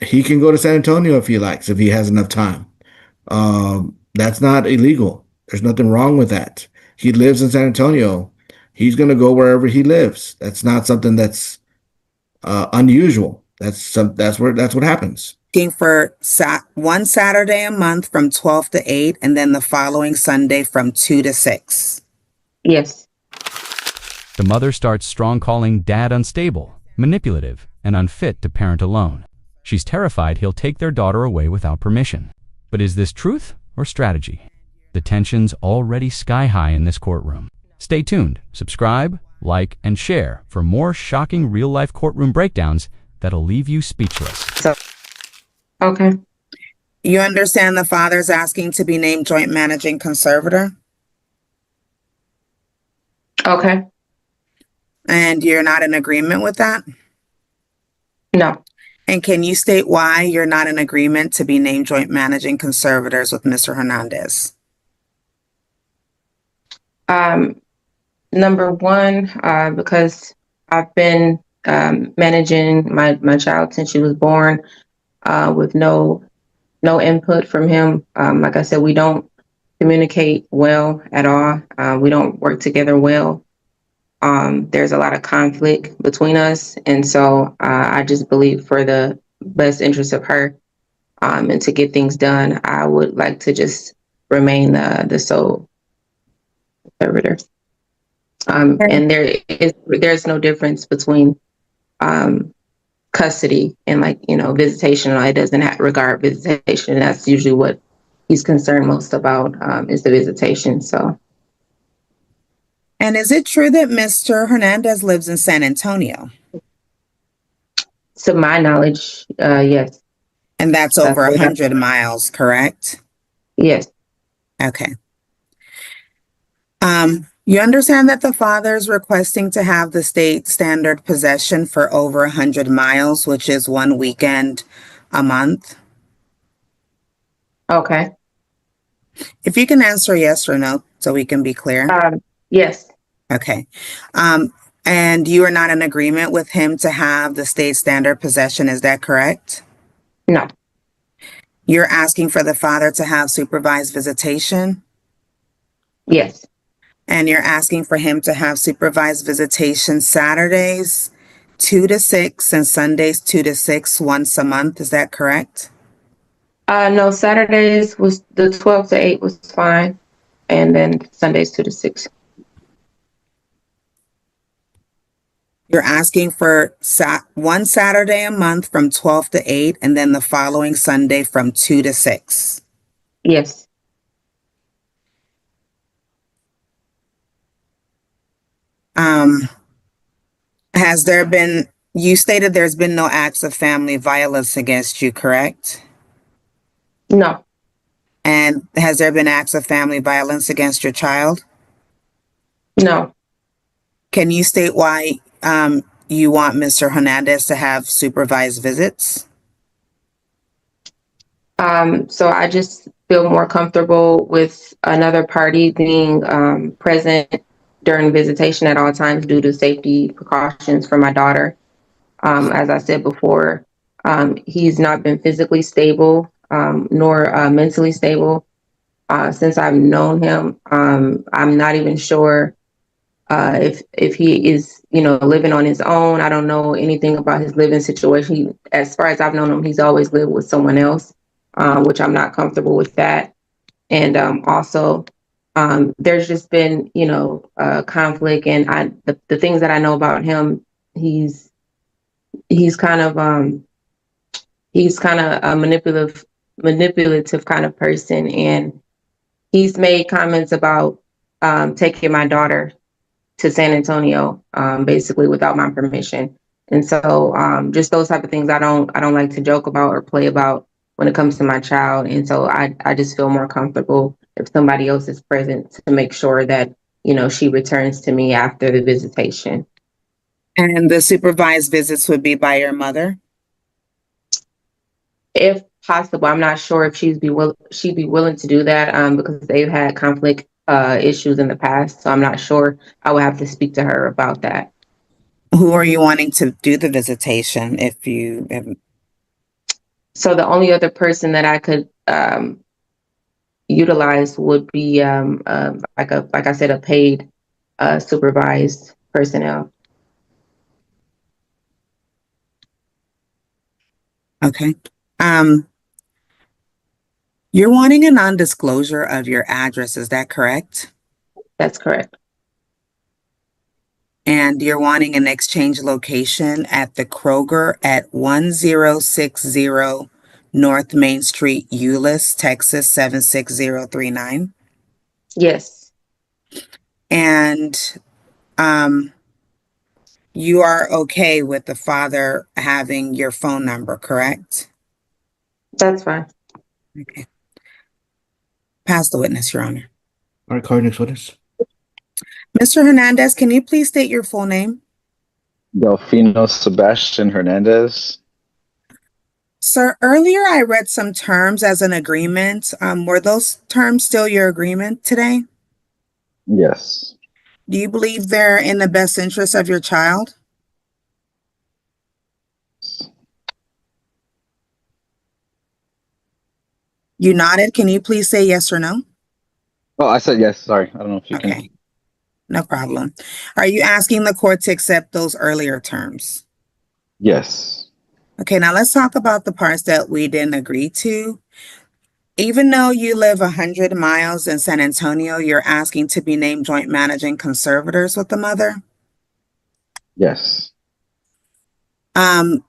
He can go to San Antonio if he likes, if he has enough time. That's not illegal. There's nothing wrong with that. He lives in San Antonio. He's going to go wherever he lives. That's not something that's unusual. That's what happens. Looking for one Saturday a month from 12 to 8, and then the following Sunday from 2 to 6. Yes. The mother starts strong calling Dad unstable, manipulative, and unfit to parent alone. She's terrified he'll take their daughter away without permission. But is this truth or strategy? The tension's already sky high in this courtroom. Stay tuned, subscribe, like, and share for more shocking real-life courtroom breakdowns that'll leave you speechless. So, okay. You understand the father's asking to be named joint managing conservator? Okay. And you're not in agreement with that? No. And can you state why you're not in agreement to be named joint managing conservators with Mr. Hernandez? Number one, because I've been managing my child since she was born with no input from him. Like I said, we don't communicate well at all. We don't work together well. There's a lot of conflict between us. And so I just believe for the best interest of her and to get things done, I would like to just remain the sole conservator. And there's no difference between custody and visitation. It doesn't regard visitation. That's usually what he's concerned most about is the visitation. So. And is it true that Mr. Hernandez lives in San Antonio? To my knowledge, yes. And that's over 100 miles, correct? Yes. Okay. You understand that the father is requesting to have the state standard possession for over 100 miles, which is one weekend a month? Okay. If you can answer yes or no, so we can be clear. Yes. Okay. And you are not in agreement with him to have the state standard possession, is that correct? No. You're asking for the father to have supervised visitation? Yes. And you're asking for him to have supervised visitation Saturdays 2 to 6 and Sundays 2 to 6 once a month, is that correct? No, Saturdays was the 12 to 8 was fine. And then Sundays 2 to 6. You're asking for one Saturday a month from 12 to 8, and then the following Sunday from 2 to 6. Yes. You stated there's been no acts of family violence against you, correct? No. And has there been acts of family violence against your child? No. Can you state why you want Mr. Hernandez to have supervised visits? So I just feel more comfortable with another party being present during visitation at all times due to safety precautions for my daughter. As I said before, he's not been physically stable nor mentally stable since I've known him. I'm not even sure if he is, living on his own. I don't know anything about his living situation. As far as I've known him, he's always lived with someone else, which I'm not comfortable with that. And also, there's just been, conflict. And the things that I know about him, he's kind of a manipulative kind of person, and he's made comments about taking my daughter to San Antonio, basically without my permission. And so just those type of things I don't like to joke about or play about when it comes to my child. And so I just feel more comfortable if somebody else is present to make sure that, she returns to me after the visitation. And the supervised visits would be by your mother? If possible. I'm not sure if she'd be willing to do that because they've had conflict issues in the past. So I'm not sure. I would have to speak to her about that. Who are you wanting to do the visitation if you have? So the only other person that I could utilize would be like I said, a paid supervised personnel. Okay. Um, you're wanting a non-disclosure of your address, is that correct? That's correct. And you're wanting an exchange location at the Kroger at 1060 North Main Street, Euless, Texas 76039. Yes, And um, you are okay with the father having your phone number, correct? that's fine. Okay. Pass the witness, Your Honor. All right, call your next witness. Mr. Hernandez, can you please state your full name? Delfino Sebastian Hernandez. Sir, earlier I read some terms as an agreement. Were those terms still your agreement today? Yes. Do you believe they're in the best interest of your child? You nodded. Can you please say yes or no? Oh, I said yes. Sorry. I don't know if you Okay, can. no problem. Are you asking the court to accept those earlier terms? Yes. Okay, now let's talk about the parts that we didn't agree to. Even though you live 100 miles in San Antonio, you're asking to be named joint managing conservators with the mother. Yes.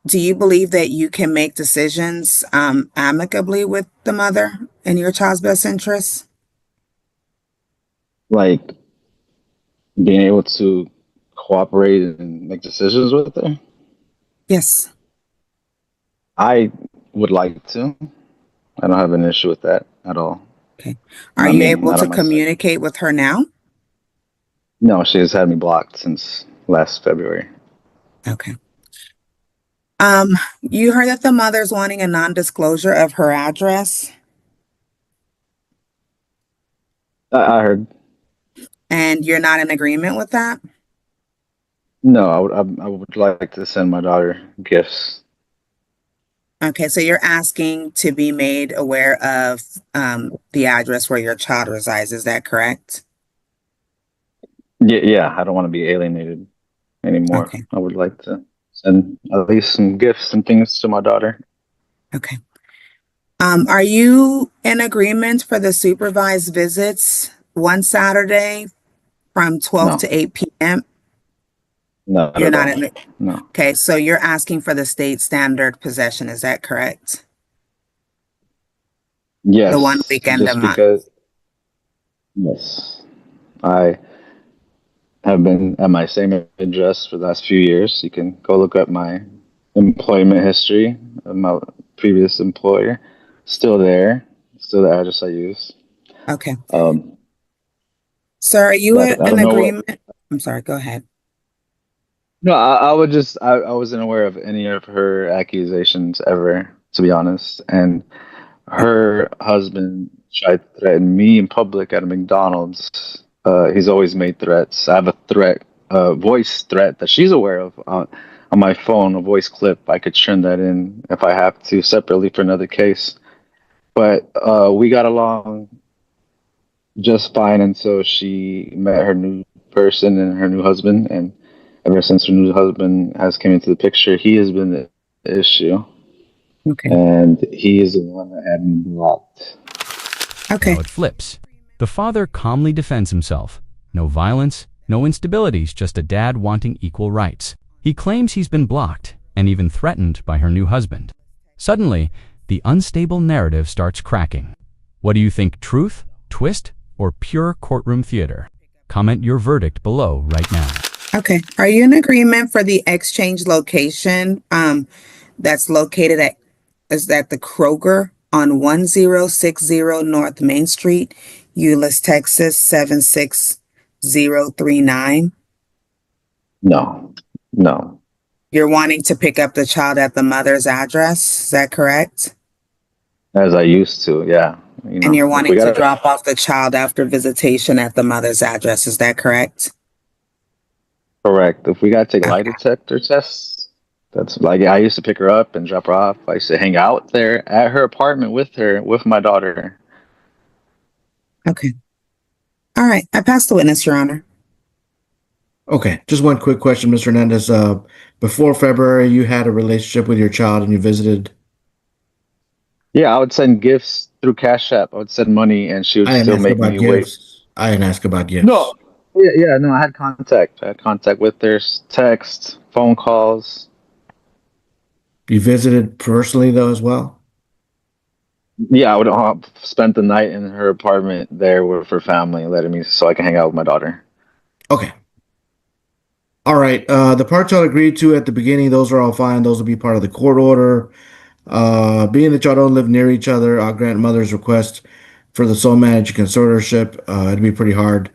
Do you believe that you can make decisions amicably with the mother in your child's best interests? Like being able to cooperate and make decisions with her. Yes. I would like to. I don't have an issue with that at all. Okay. Are you able Not to on my side. communicate with her now? No, she has had me blocked since last February. Okay. You heard that the mother's wanting a non-disclosure of her address, I heard. and you're not in agreement with that? No, I would like to send my daughter gifts. Okay, so you're asking to be made aware of the address where your child resides, is that correct? Yeah, I don't want to be alienated anymore. Okay, I would like to send at least some gifts and things to my daughter. okay. Are you in agreement for the supervised visits one Saturday from 12 No, to 8 p.m.? not You're at not all. in it. No. Okay, so you're asking for the state standard possession, is that correct? The one Yes, weekend a just month. because. Yes, I have been at my same address for the last few years. You can go look up my employment history of my previous employer. Still there. Still the address I use. Okay. Um, So are you but I in don't know what. agreement? I'm sorry, go ahead. No, I would just. I wasn't aware of any of her accusations ever, to be honest. And her husband tried to threaten me in public at a McDonald's. He's always made threats. I have a threat, voice threat that she's aware of on my phone, a voice clip. I could turn that in if I have to separately for another case. But we got along just fine until she met her new person and her new husband. And ever since her new husband has come into the picture, he has been the issue. Okay. And he is the one that had me blocked. Okay. Now it flips. The father calmly defends himself. No violence, no instabilities, just a dad wanting equal rights. He claims he's been blocked and even threatened by her new husband. Suddenly, the unstable narrative starts cracking. What do you think, truth, twist, or pure courtroom theater? Comment your verdict below right now. Okay. Are you in agreement for the exchange location that's located at the Kroger on 1060 North Main Street, Euless, Texas 76039? No, no. You're wanting to pick up the child at the mother's address, is that correct? As I used to, yeah. And you're If we wanting to got to drop off the child after visitation at the mother's address, is that correct? correct. If we got to take lie Okay. detector tests, That's like I used to pick her up and drop her off. I used to hang out there at her apartment with her, with my daughter. Okay. All right. I pass the witness, Your Honor. Okay, just one quick question, Mr. Hernandez. Before February, you had a relationship with your child and you visited. Yeah, I would send gifts through Cash App. I would send money, and she would I didn't still ask make about me wait. gifts. I didn't ask about No, gifts. yeah, no, I had contact. I had contact with her, text, phone calls. You visited personally though as well. Yeah, I would spend the night in her apartment there with her family, letting me so I can hang out with my daughter. Okay. All right. The parts y'all agreed to at the beginning, those are all fine. Those will be part of the court order. Being that y'all don't live near each other, I'll grant mother's request for the sole manager conservatorship. It'd be pretty hard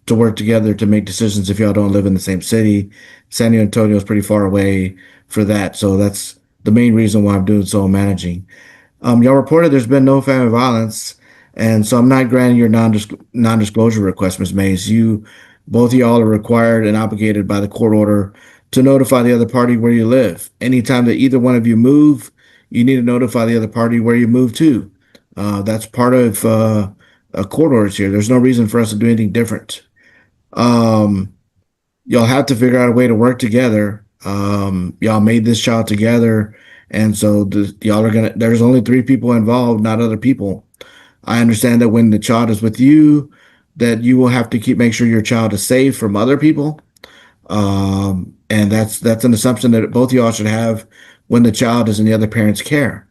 to work together to make decisions if y'all don't live in the same city. San Antonio is pretty far away for that, so that's the main reason why I'm doing sole managing. Y'all reported there's been no family violence, and so I'm not granting your non-disclosure request, Ms. Mays. Both of y'all are required and obligated by the court order to notify the other party where you live. Anytime that either one of you move, you need to notify the other party where you move to. That's part of court orders here. There's no reason for us to do anything different. Um, y'all have to figure out a way to work together. Y'all made this child together, and so y'all are gonna. There's only three people involved, not other people. I understand that when the child is with you, that you will have to make sure your child is safe from other people. And that's an assumption that both of y'all should have when the child is in the other parent's care.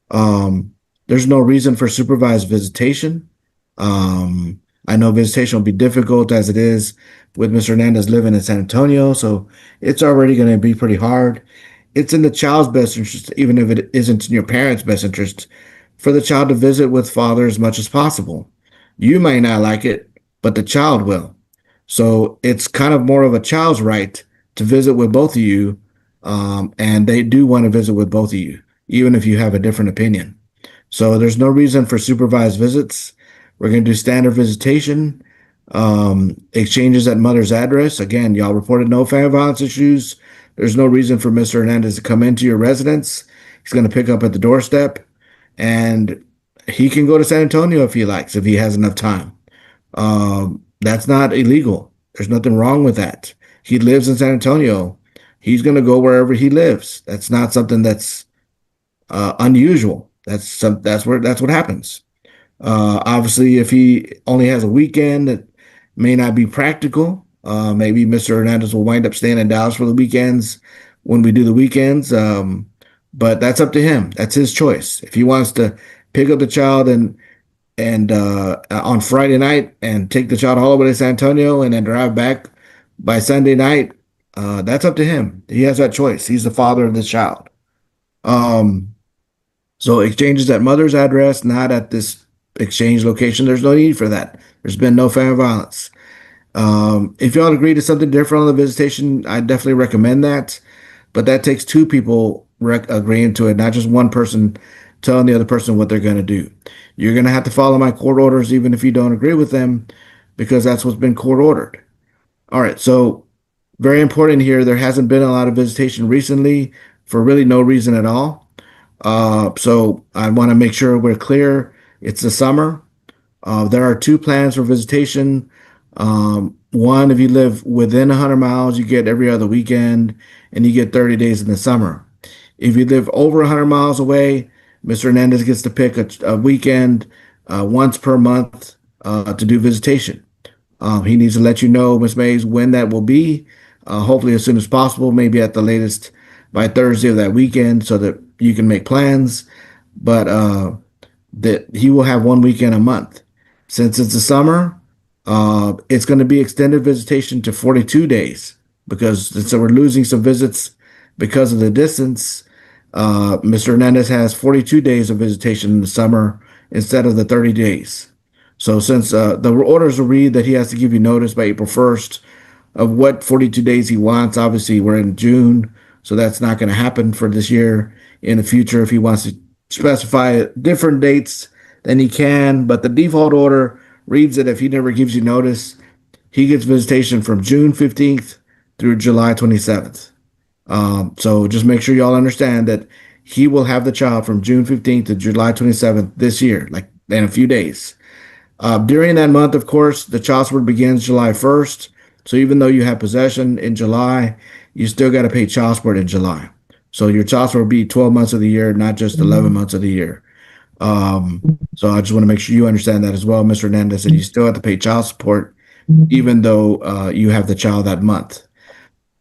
Um, there's no reason for supervised visitation. I know visitation will be difficult as it is with Mr. Hernandez living in San Antonio, so it's already going to be pretty hard. It's in the child's best interest, even if it isn't in your parents' best interest, for the child to visit with father as much as possible. You may not like it, but the child will. So it's kind of more of a child's right to visit with both of you, and they do want to visit with both of you, even if you have a different opinion. So there's no reason for supervised visits. We're going to do standard visitation, exchanges at mother's address. Again, y'all reported no family violence issues. There's no reason for Mr. Hernandez to come into your residence. He's going to pick up at the doorstep, and he can go to San Antonio if he likes, if he has enough time. That's not illegal. There's nothing wrong with that. He lives in San Antonio. He's going to go wherever he lives. That's not something that's unusual. That's what happens. Obviously, if he only has a weekend, that may not be practical. Maybe Mr. Hernandez will wind up staying in Dallas for the weekends when we do the weekends. But that's up to him. That's his choice. If he wants to pick up the child and on Friday night and take the child all the way to San Antonio and then drive back by Sunday night, that's up to him. He has that choice. He's the father of the child. So exchanges at mother's address, not at this exchange location. There's no need for that. There's been no family violence. If y'all agree to something different on the visitation, I definitely recommend that. But that takes two people agreeing to it, not just one person telling the other person what they're going to do. You're going to have to follow my court orders even if you don't agree with them, because that's what's been court ordered. All right, so very important here. There hasn't been a lot of visitation recently for really no reason at all. So I want to make sure we're clear. It's the summer. There are two plans for visitation. One, if you live within 100 miles, you get every other weekend and you get 30 days in the summer. If you live over 100 miles away, Mr. Hernandez gets to pick a weekend once per month to do visitation. He needs to let you know, Ms. Mays, when that will be. Hopefully as soon as possible, maybe at the latest by Thursday of that weekend, so that you can make plans. But that he will have one weekend a month. Since it's the summer, it's going to be extended visitation to 42 days because so we're losing some visits because of the distance. Mr. Hernandez has 42 days of visitation in the summer instead of the 30 days. So since the orders will read that he has to give you notice by April 1st of what 42 days he wants, obviously we're in June, so that's not going to happen for this year. In the future, if he wants to specify different dates, then he can, but the default order reads that if he never gives you notice, he gets visitation from June 15th through July 27th. So just make sure y'all understand that he will have the child from June 15th to July 27th this year, like in a few days. During that month, of course, the child support begins July 1st. So even though you have possession in July, you still got to pay child support in July. So your child support will be 12 months of the year, not just 11 months of the year. So I just want to make sure you understand that as well, Mr. Hernandez, that you still have to pay child support even though you have the child that month.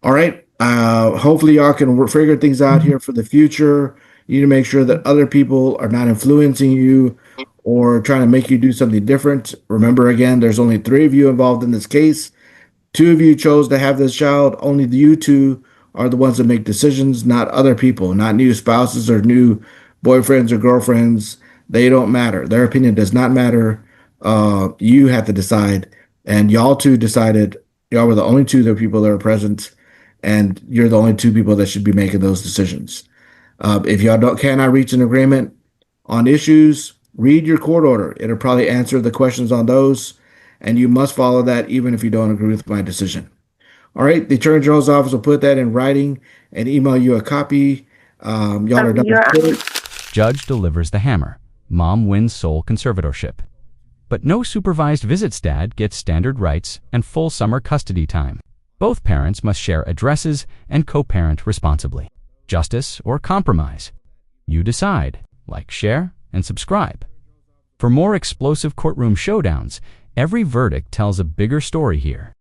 All right. Hopefully, y'all can figure things out here for the future. You need to make sure that other people are not influencing you or trying to make you do something different. Remember, again, there's only 3 of you involved in this case. 2 of you chose to have this child. Only you 2 are the ones that make decisions, not other people, not new spouses or new boyfriends or girlfriends. They don't matter. Their opinion does not matter. You have to decide. And y'all 2 decided. Y'all were the only 2 that people that are present, and you're the only 2 people that should be making those decisions. If y'all cannot reach an agreement on issues, read your court order. It'll probably answer the questions on those, and you must follow that even if you don't agree with my decision. All right, the Attorney General's office will put that in writing and email you a copy. Y'all are done with court. Judge delivers the hammer. Mom wins sole conservatorship. But no supervised visits dad gets standard rights and full summer custody time. Both parents must share addresses and co-parent responsibly. Justice or compromise? You decide. Like, share, and subscribe. For more explosive courtroom showdowns, every verdict tells a bigger story here.